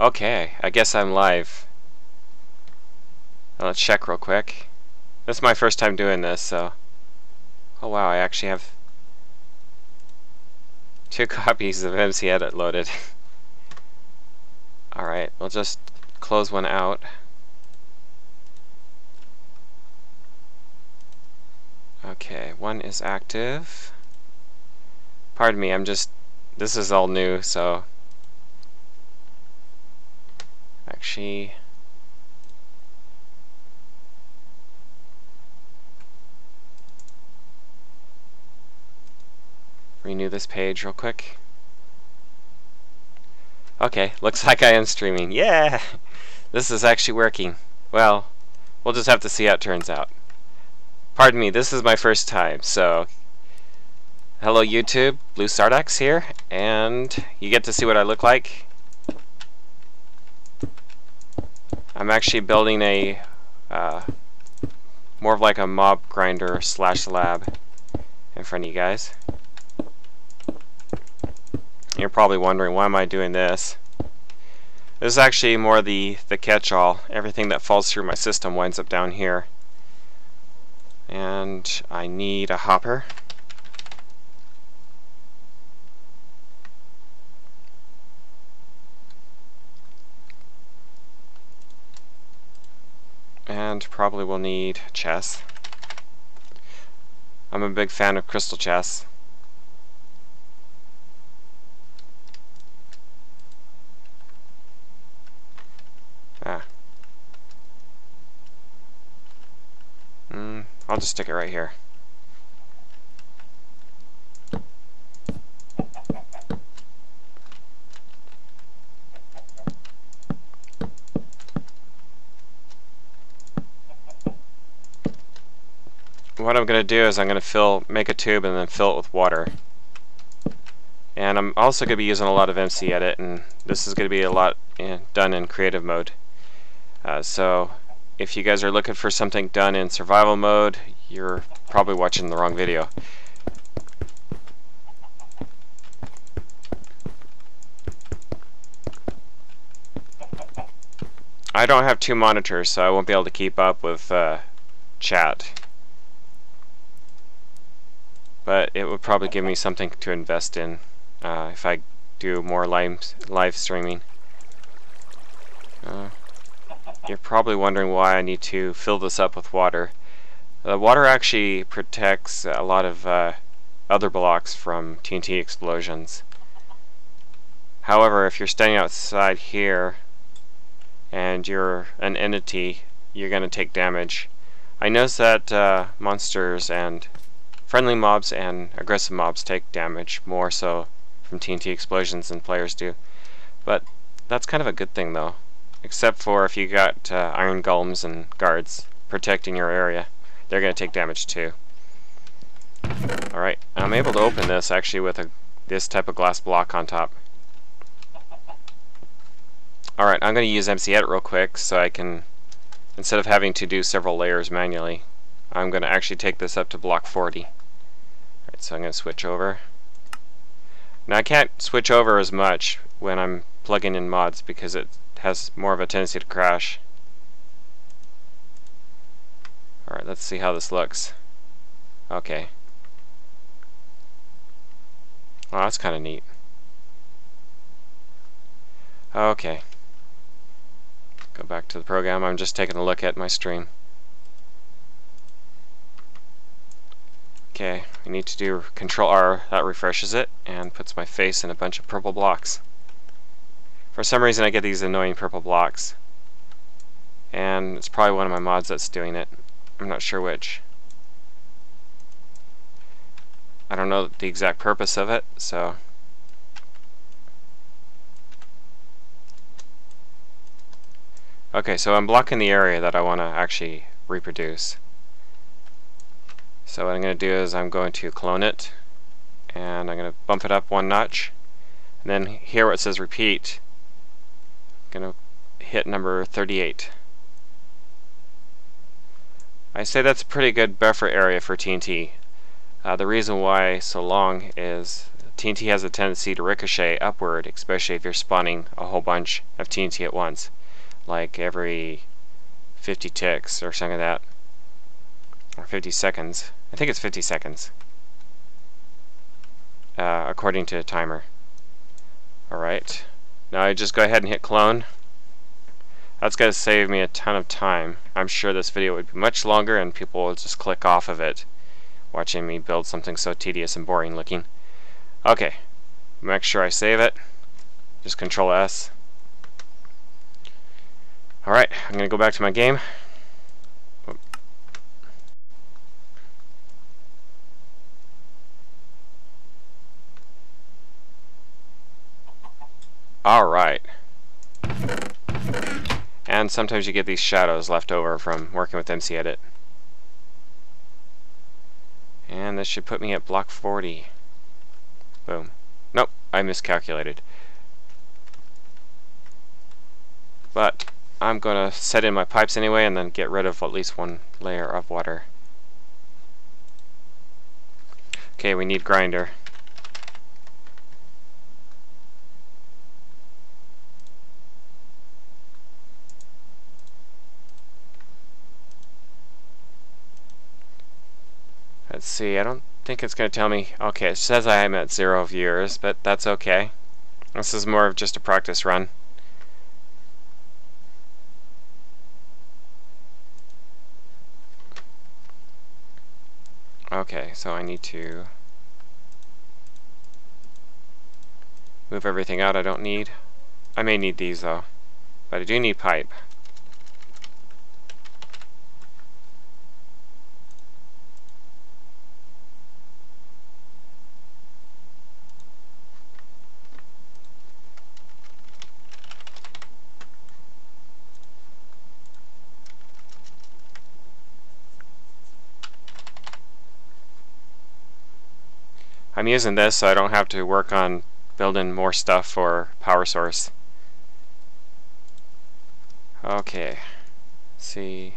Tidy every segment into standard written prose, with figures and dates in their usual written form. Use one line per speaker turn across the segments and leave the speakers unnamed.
Okay, I guess I'm live. Now let's check real quick. This is my first time doing this, so... Oh wow, I actually have 2 copies of MC Edit loaded. Alright, we'll just close one out. Okay, one is active. Pardon me, this is all new, so... Actually... Renew this page real quick. Okay, looks like I am streaming. Yeah! This is actually working. Well, we'll just have to see how it turns out. Pardon me, this is my first time, so... Hello YouTube, Blue Sardex here, and you get to see what I look like. I'm actually building a... more of like a mob grinder / lab in front of you guys. You're probably wondering, why am I doing this? This is actually more the catch-all. Everything that falls through my system winds up down here. And I need a hopper. And probably will need chests. I'm a big fan of crystal chests. I'll just stick it right here. What I'm going to do is I'm going to make a tube and then fill it with water. And I'm also going to be using a lot of MC Edit, and this is going to be a lot done in creative mode. So if you guys are looking for something done in survival mode, you're probably watching the wrong video. I don't have 2 monitors, so I won't be able to keep up with chat. But it would probably give me something to invest in if I do more live streaming. You're probably wondering why I need to fill this up with water. The water actually protects a lot of other blocks from TNT explosions. However, if you're standing outside here and you're an entity, you're going to take damage. I noticed that monsters and friendly mobs and aggressive mobs take damage more so from TNT explosions than players do. But that's kind of a good thing though. Except for if you got iron golems and guards protecting your area. They're going to take damage too. Alright, I'm able to open this actually with this type of glass block on top. Alright, I'm going to use MC Edit real quick so I can, instead of having to do several layers manually, I'm going to actually take this up to block 40. Alright, so I'm going to switch over. Now I can't switch over as much when I'm plugging in mods because it has more of a tendency to crash. Alright, let's see how this looks. Okay. Well, that's kind of neat. Okay. Go back to the program. I'm just taking a look at my stream. Okay, we need to do Control R. That refreshes it and puts my face in a bunch of purple blocks. For some reason I get these annoying purple blocks, and it's probably one of my mods that's doing it. I'm not sure which. I don't know the exact purpose of it, so... Okay, so I'm blocking the area that I want to actually reproduce. So what I'm going to do is I'm going to clone it, and I'm going to bump it up 1 notch, and then here where it says repeat, gonna hit number 38. I say that's a pretty good buffer area for TNT. The reason why so long is TNT has a tendency to ricochet upward, especially if you're spawning a whole bunch of TNT at once, like every 50 ticks or something like that, or 50 seconds. I think it's 50 seconds, according to the timer. Alright, now I just go ahead and hit clone. That's going to save me a ton of time. I'm sure this video would be much longer and people will just click off of it, watching me build something so tedious and boring looking. Okay, make sure I save it. Just Control S. Alright, I'm going to go back to my game. Alright. And sometimes you get these shadows left over from working with MC Edit. And this should put me at block 40. Boom. Nope, I miscalculated. But I'm going to set in my pipes anyway and then get rid of at least one layer of water. Okay, we need grinder. Let's see, I don't think it's going to tell me. Okay, it says I am at 0 viewers, but that's okay. This is more of just a practice run. Okay, so I need to move everything out I don't need. I may need these though, but I do need pipe. I'm using this so I don't have to work on building more stuff for power source. Okay, see.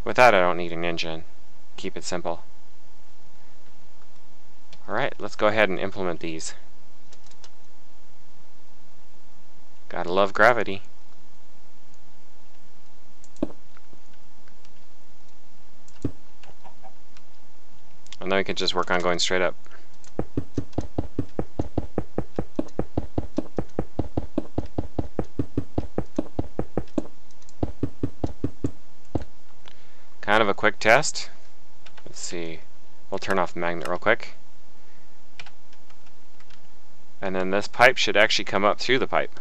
With that I don't need an engine. Keep it simple. Alright, let's go ahead and implement these. Gotta love gravity. And then we can just work on going straight up. Kind of a quick test. Let's see. We'll turn off the magnet real quick. And then this pipe should actually come up through the pipe.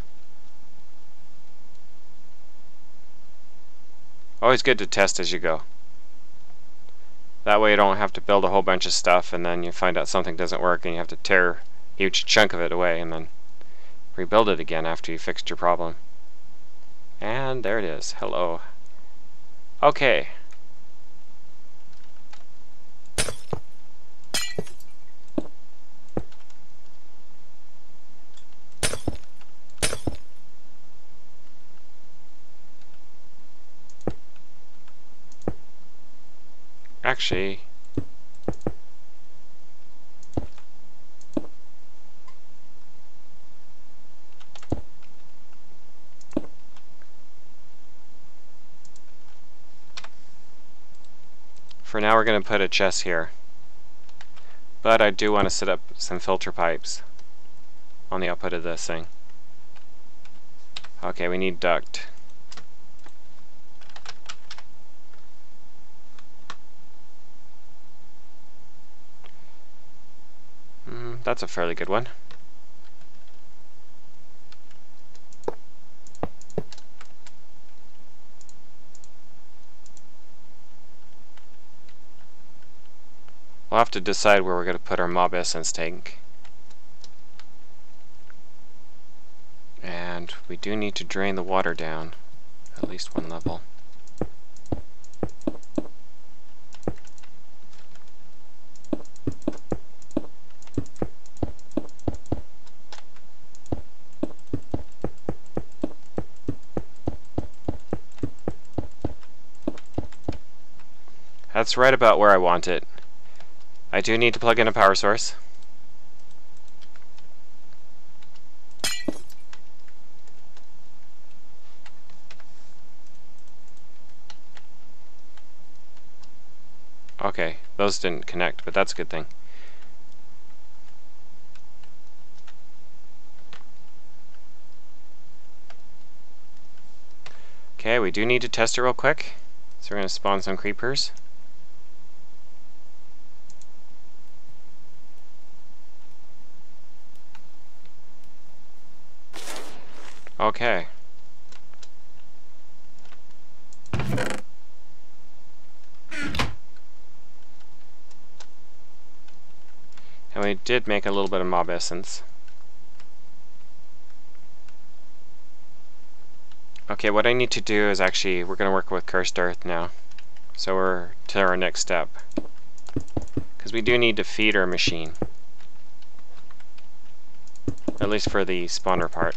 Always good to test as you go. That way you don't have to build a whole bunch of stuff and then you find out something doesn't work and you have to tear a huge chunk of it away and then rebuild it again after you fixed your problem. And there it is. Hello. Okay. Actually, for now we're going to put a chest here, but I do want to set up some filter pipes on the output of this thing. Okay, we need duct. That's a fairly good one. We'll have to decide where we're going to put our mob essence tank. And we do need to drain the water down at least one level. That's right about where I want it. I do need to plug in a power source. Okay, those didn't connect, but that's a good thing. Okay, we do need to test it real quick. So we're going to spawn some creepers. Okay. And we did make a little bit of mob essence. Okay, what I need to do is actually, we're going to work with cursed earth now. So we're to our next step. Because we do need to feed our machine. At least for the spawner part.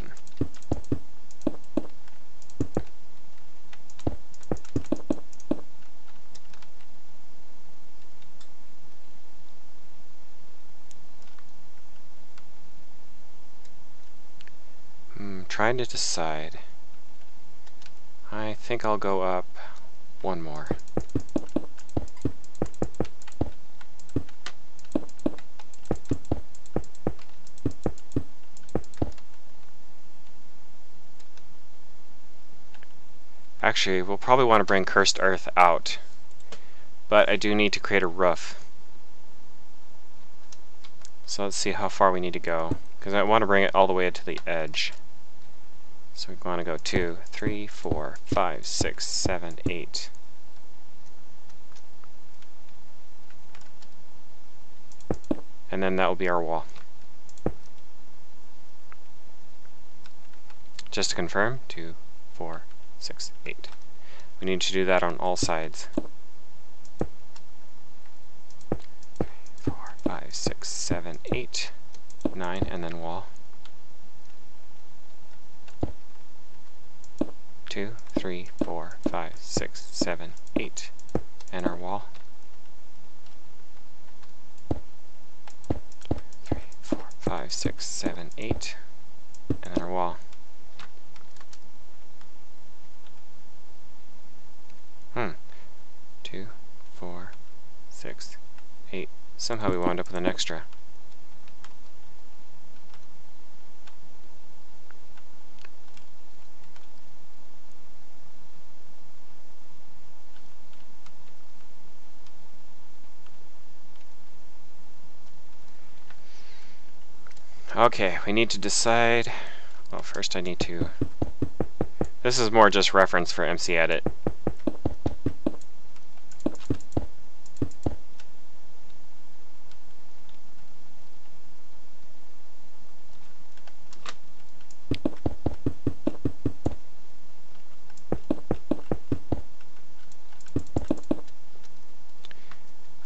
Trying to decide. I think I'll go up one more. Actually, we'll probably want to bring cursed earth out, but I do need to create a roof. So let's see how far we need to go, because I want to bring it all the way to the edge. So we want to go 2, 3, 4, 5, 6, 7, 8. And then that will be our wall. Just to confirm, 2, 4, 6, 8. We need to do that on all sides. 3, 4, 5, 6, 7, 8, 9, and then wall. 2, 3, 4, 5, 6, 7, 8, and our wall. 3, 4, 5, 6, 7, 8, and then our wall. 2, 4, 6, 8. Somehow we wound up with an extra. Okay, we need to decide. Well, first I need to. This is more just reference for MC Edit.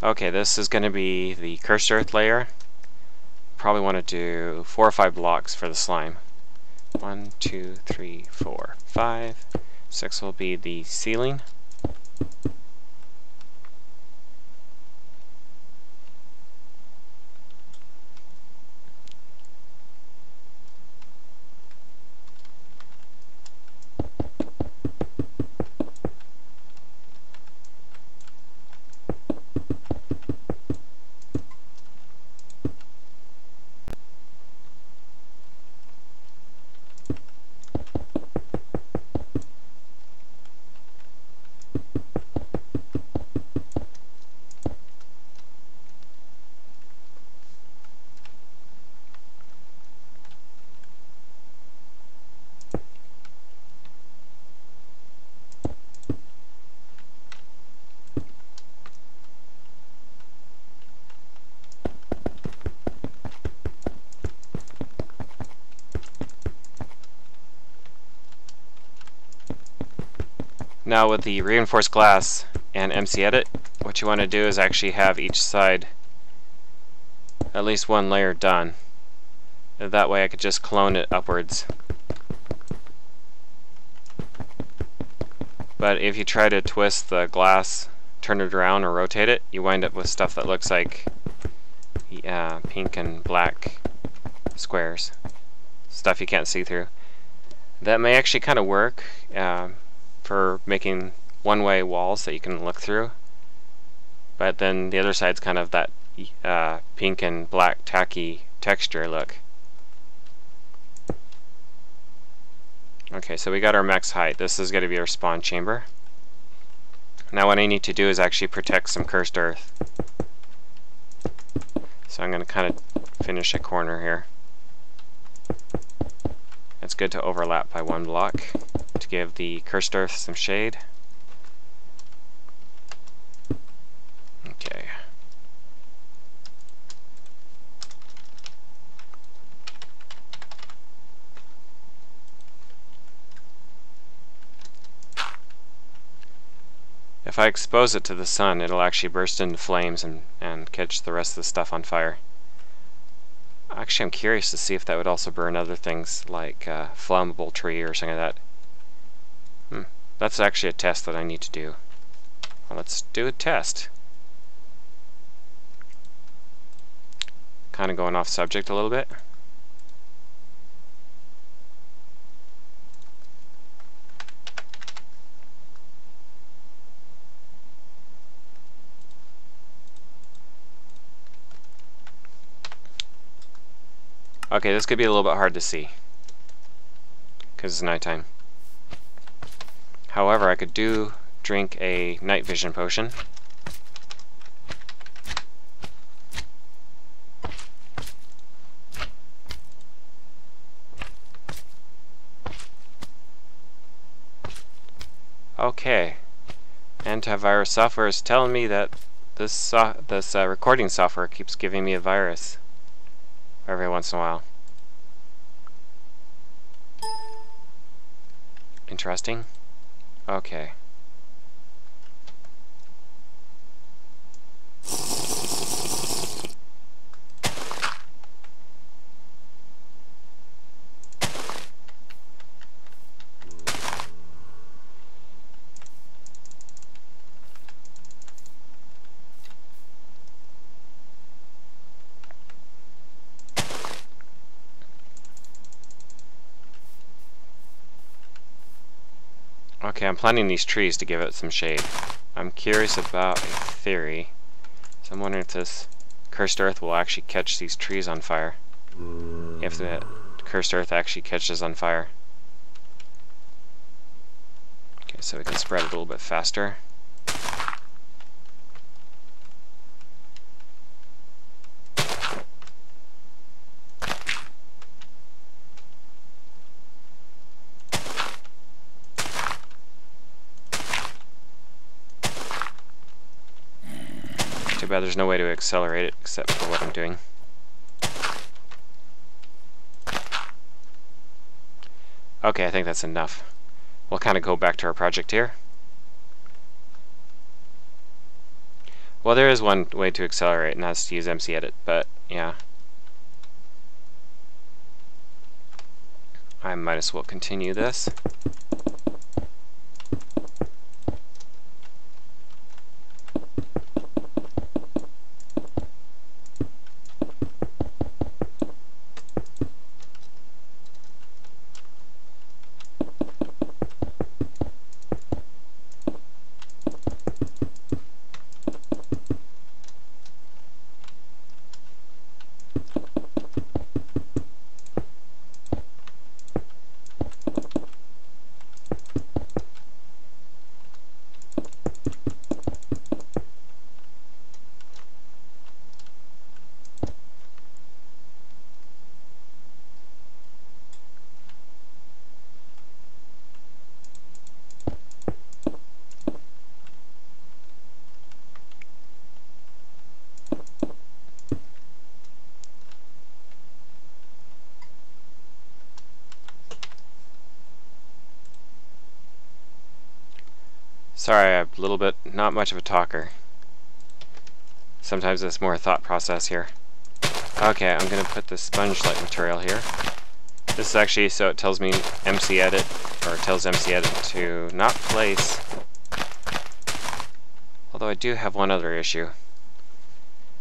Okay, this is going to be the cursed earth layer. Probably want to do 4 or 5 blocks for the slime. 1, 2, 3, 4, 5. 6 will be the ceiling. Now with the reinforced glass and MC Edit, what you want to do is actually have each side at least one layer done. That way I could just clone it upwards. But if you try to twist the glass, turn it around or rotate it, you wind up with stuff that looks like pink and black squares, stuff you can't see through. That may actually kind of work for making one-way walls that you can look through, but then the other side's kind of that pink and black tacky texture look. Okay, so we got our max height. This is going to be our spawn chamber. Now what I need to do is actually protect some cursed earth. So I'm going to kind of finish a corner here. It's good to overlap by one block to give the cursed earth some shade. Okay. If I expose it to the sun, it'll actually burst into flames and catch the rest of the stuff on fire. Actually, I'm curious to see if that would also burn other things like a flammable tree or something like that. That's actually a test that I need to do. Well, let's do a test. Kind of going off subject a little bit. Okay, this could be a little bit hard to see because it's nighttime. However, I could drink a night vision potion. Okay, antivirus software is telling me that this recording software keeps giving me a virus every once in a while. Interesting. Okay. Okay, I'm planting these trees to give it some shade. I'm curious about a theory. So I'm wondering if this cursed earth will actually catch these trees on fire. If the cursed earth actually catches on fire. Okay, so we can spread it a little bit faster. Too bad there's no way to accelerate it except for what I'm doing. Okay, I think that's enough. We'll kind of go back to our project here. Well, there is one way to accelerate, and that's to use MC Edit, but yeah. I might as well continue this. Sorry, I'm a little bit not much of a talker. Sometimes it's more thought process here. Okay, I'm going to put the sponge-like material here. This is actually so it tells me MC Edit, or it tells MC Edit to not place. Although I do have one other issue.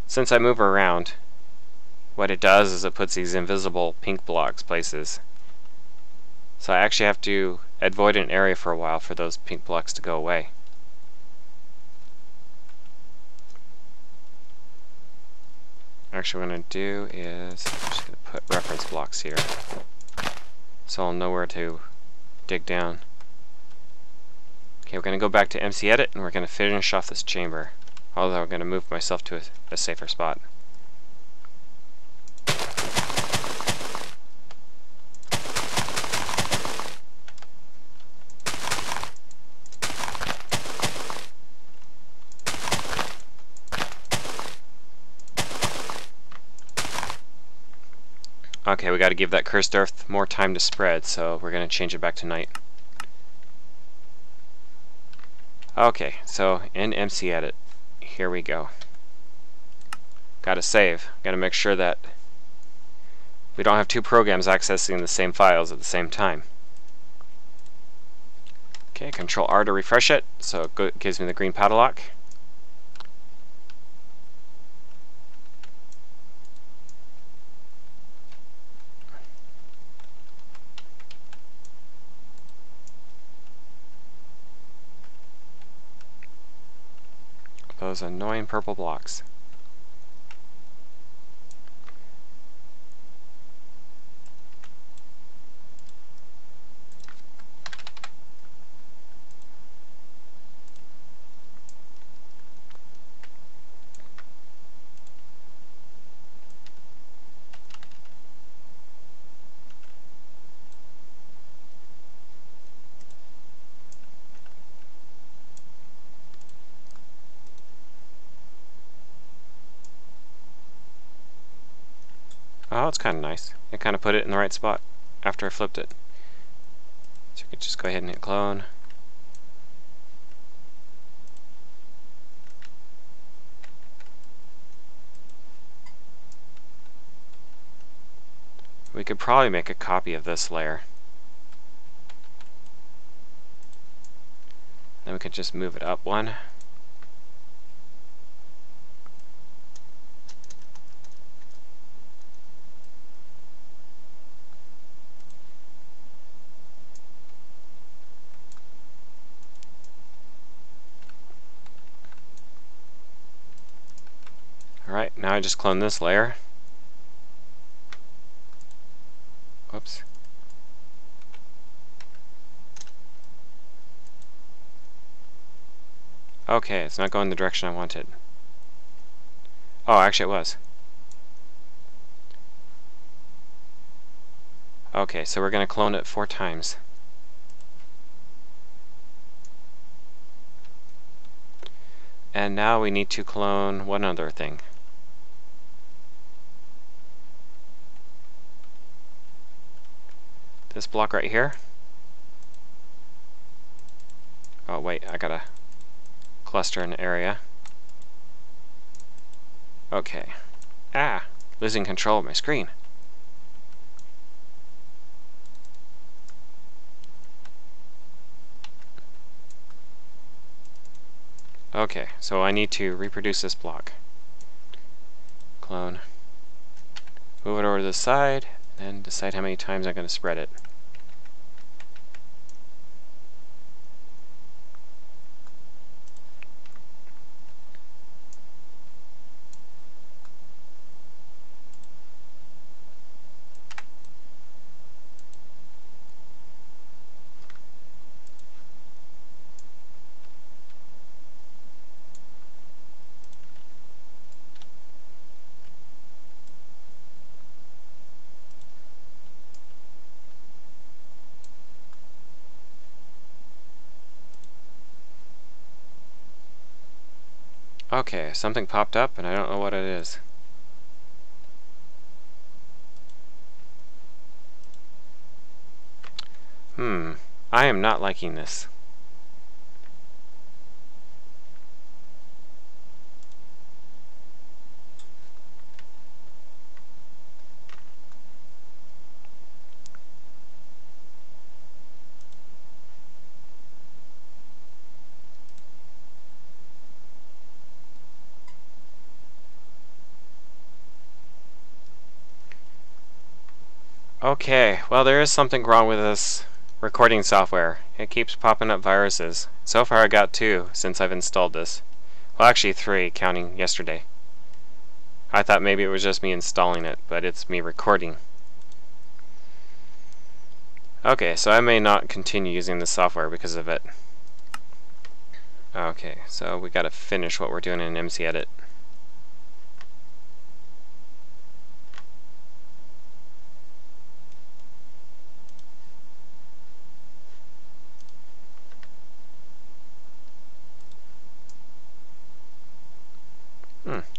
Since I move around, what it does is it puts these invisible pink blocks places. So I actually have to avoid an area for a while for those pink blocks to go away. Actually, what I'm going to do is I'm just going to put reference blocks here so I'll know where to dig down. Okay, we're going to go back to MC Edit and we're going to finish off this chamber. Although I'm going to move myself to a safer spot. Okay, we got to give that cursed earth more time to spread, so we're going to change it back to night. Okay, so in MC Edit, here we go. Got to save. Got to make sure that we don't have two programs accessing the same files at the same time. Okay, Control R to refresh it, so it gives me the green padlock. Those annoying purple blocks. Oh, it's kind of nice. It kind of put it in the right spot after I flipped it. So you could just go ahead and hit clone. We could probably make a copy of this layer. Then we could just move it up one. Alright, now I just clone this layer. Whoops. Okay, it's not going the direction I wanted. Oh, actually it was. Okay, so we're going to clone it 4 times. And now we need to clone one other thing. This block right here. Oh wait, I gotta cluster an area. Okay. Ah! Losing control of my screen. Okay, so I need to reproduce this block. Clone. Move it over to the side, and decide how many times I'm going to spread it. Okay, something popped up and I don't know what it is. I am not liking this. Okay, well there is something wrong with this recording software. It keeps popping up viruses. So far I got 2 since I've installed this. Well, actually 3, counting yesterday. I thought maybe it was just me installing it, but it's me recording. Okay, so I may not continue using this software because of it. Okay, so we gotta finish what we're doing in MC Edit.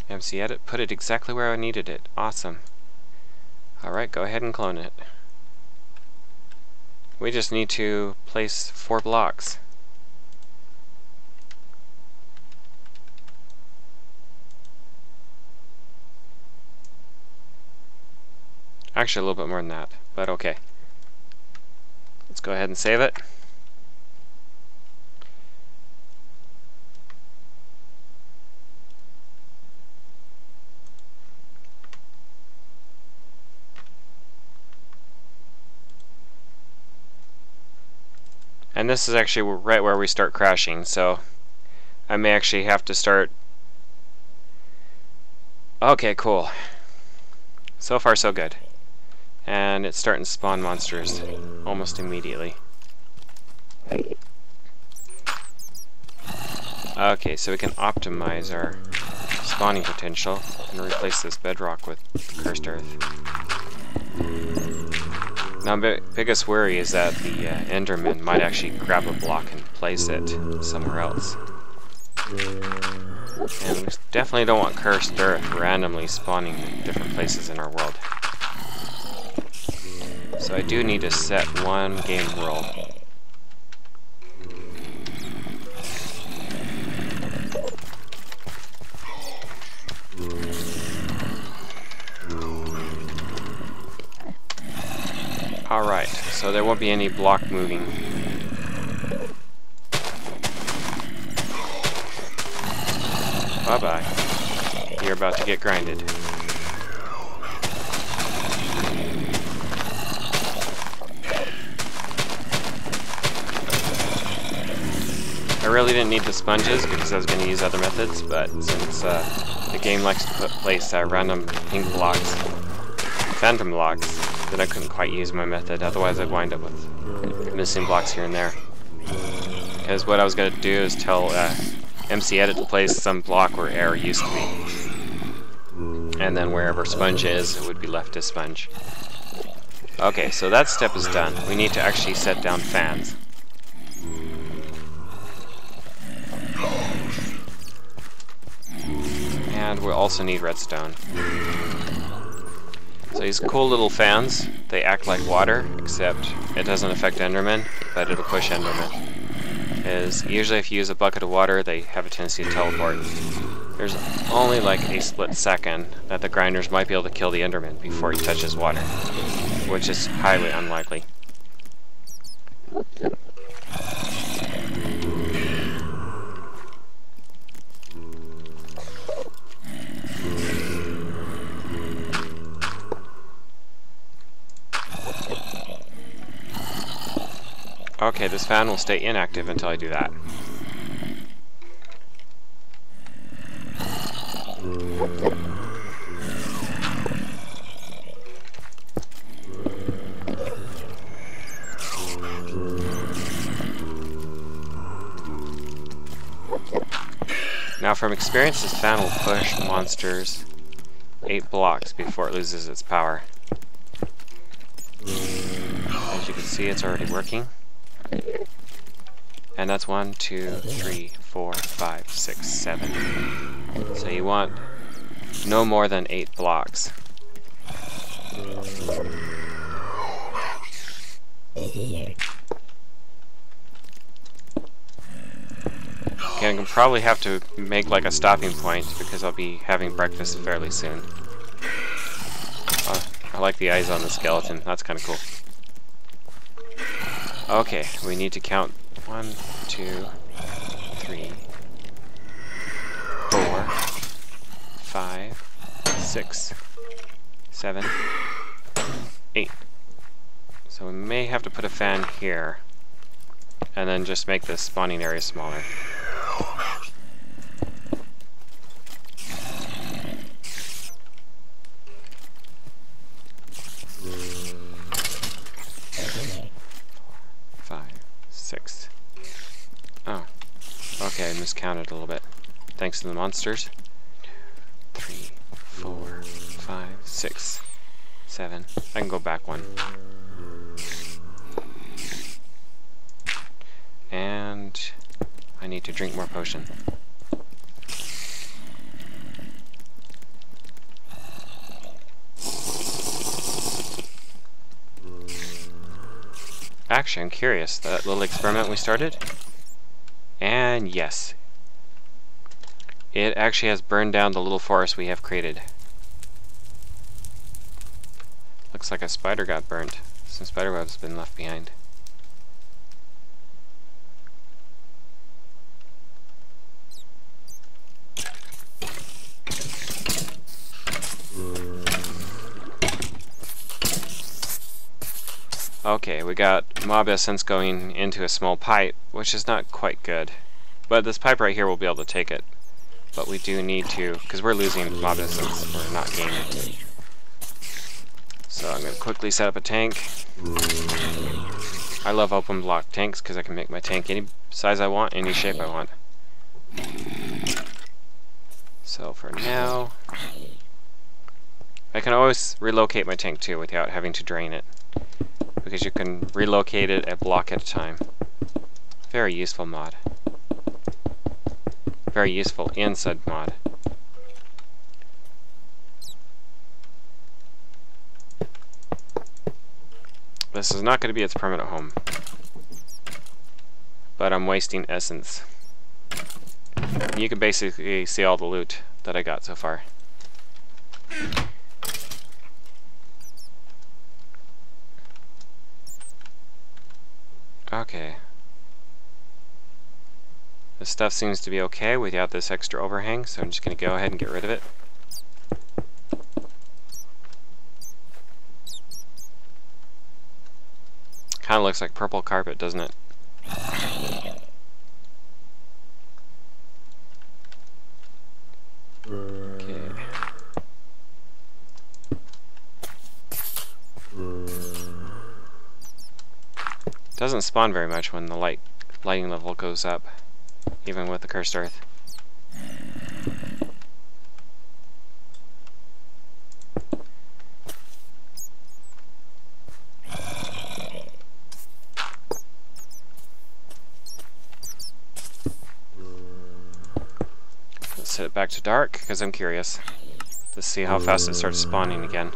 MC Edit put it exactly where I needed it. Awesome. Alright, go ahead and clone it. We just need to place 4 blocks. Actually, a little bit more than that, but okay. Let's go ahead and save it. And this is actually right where we start crashing, so I may actually have to start... Okay, cool. So far so good. And it's starting to spawn monsters almost immediately. Okay, so we can optimize our spawning potential and replace this bedrock with cursed earth. Now, biggest worry is that the Enderman might actually grab a block and place it somewhere else. And we definitely don't want cursed earth randomly spawning in different places in our world. So I do need to set one game rule. Alright, so there won't be any block moving. Bye-bye. You're about to get grinded. I really didn't need the sponges because I was going to use other methods, but since the game likes to place random pink blocks, phantom blocks, then I couldn't quite use my method, otherwise I'd wind up with missing blocks here and there. Because what I was going to do is tell MC Edit to place some block where air used to be. And then wherever sponge is, it would be left as sponge. Okay, so that step is done. We need to actually set down fans. And we'll also need redstone. So these cool little fans, they act like water, except it doesn't affect Endermen, but it'll push Endermen. Because usually if you use a bucket of water, they have a tendency to teleport. There's only like a split second that the grinders might be able to kill the Enderman before he touches water, which is highly unlikely. Okay, this fan will stay inactive until I do that. Now from experience, this fan will push monsters 8 blocks before it loses its power. As you can see, it's already working. And that's 1, 2, 3, 4, 5, 6, 7. So you want no more than 8 blocks. Okay, I'm gonna probably have to make like a stopping point because I'll be having breakfast fairly soon. I like the eyes on the skeleton, that's kind of cool. Okay, we need to count 1, 2, 3, 4, 5, 6, 7, 8. So we may have to put a fan here, and then just make the spawning area smaller. Oh, okay, I miscounted a little bit. Thanks to the monsters. 3, 4, 5, 6, 7. I can go back one. And I need to drink more potion. Actually, I'm curious, that little experiment we started, and yes, it actually has burned down the little forest we have created. Looks like a spider got burnt. Some spider web's been left behind. Okay, we got mob essence going into a small pipe, which is not quite good. But this pipe right here will be able to take it. But we do need to, because we're losing mob essence, we're not gaining. So I'm going to quickly set up a tank. I love open block tanks because I can make my tank any size I want, any shape I want. So for now, I can always relocate my tank too without having to drain it, because you can relocate it a block at a time. Very useful mod. Very useful inside mod. This is not going to be its permanent home, but I'm wasting essence. You can basically see all the loot that I got so far. Okay. This stuff seems to be okay without this extra overhang, so I'm just going to go ahead and get rid of it. Kind of looks like purple carpet, doesn't it? Okay. Doesn't spawn very much when the lighting level goes up, even with the cursed earth. Let's set it back to dark, because I'm curious to see how fast it starts spawning again.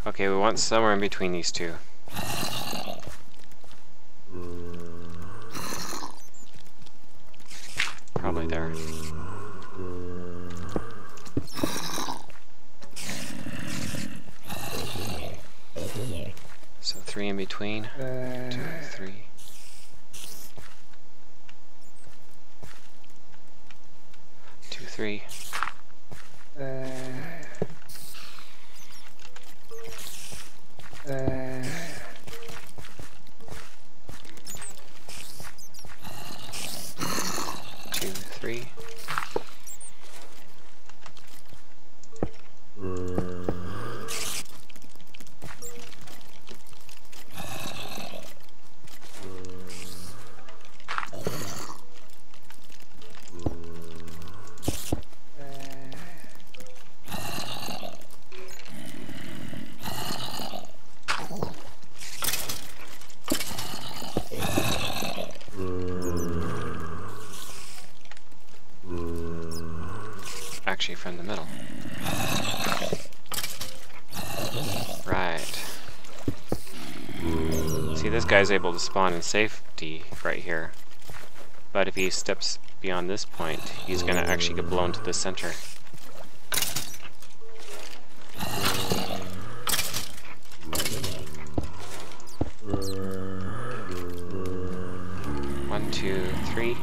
Okay, we want somewhere in between these two. Probably there. So 3 in between. 2, 3. 2, 3. Actually from the middle. Right. See, this guy's able to spawn in safety right here. But if he steps beyond this point, he's going to actually get blown to the center. 1, 2, 3.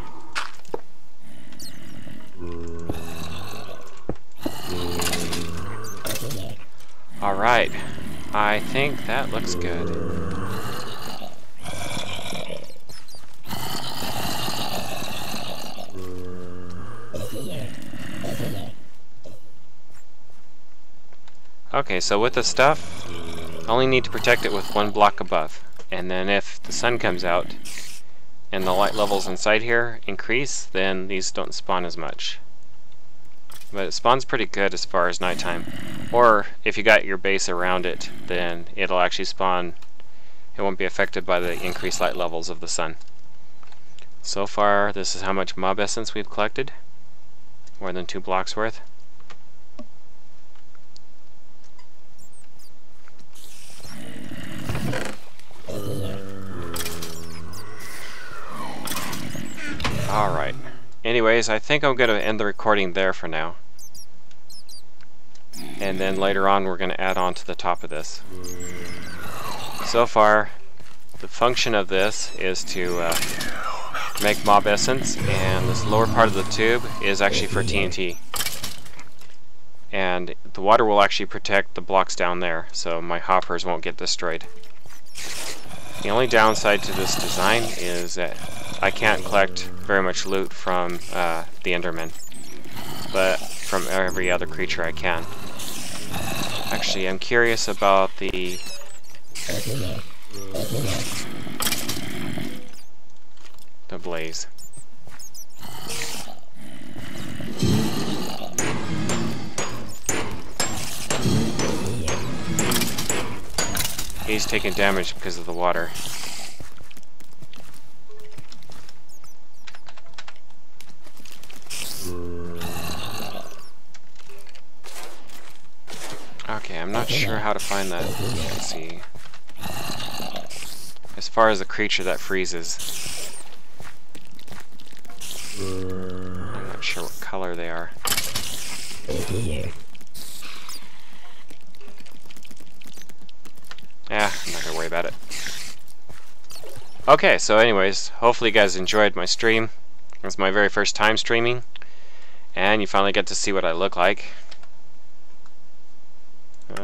Alright, I think that looks good. Okay, so with the stuff, I only need to protect it with one block above. And then if the sun comes out and the light levels inside here increase, then these don't spawn as much. But it spawns pretty good as far as nighttime. Or if you got your base around it, then it'll actually spawn. It won't be affected by the increased light levels of the sun. So far, this is how much mob essence we've collected. More than 2 blocks worth. Alright. Anyways, I think I'm going to end the recording there for now. And then later on we're going to add on to the top of this. So far, the function of this is to make mob essence, and this lower part of the tube is actually for TNT. And the water will actually protect the blocks down there, so my hoppers won't get destroyed. The only downside to this design is that I can't collect very much loot from the Enderman, but from every other creature I can. Actually, I'm curious about the blaze. He's taking damage because of the water. Okay, I'm not sure how to find that. Let's see. As far as the creature that freezes, I'm not sure what color they are. Yeah, I'm not gonna worry about it. Okay, so anyways, hopefully you guys enjoyed my stream. It's my very first time streaming, and you finally get to see what I look like.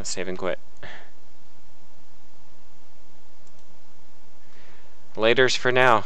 Save and quit. Laters for now.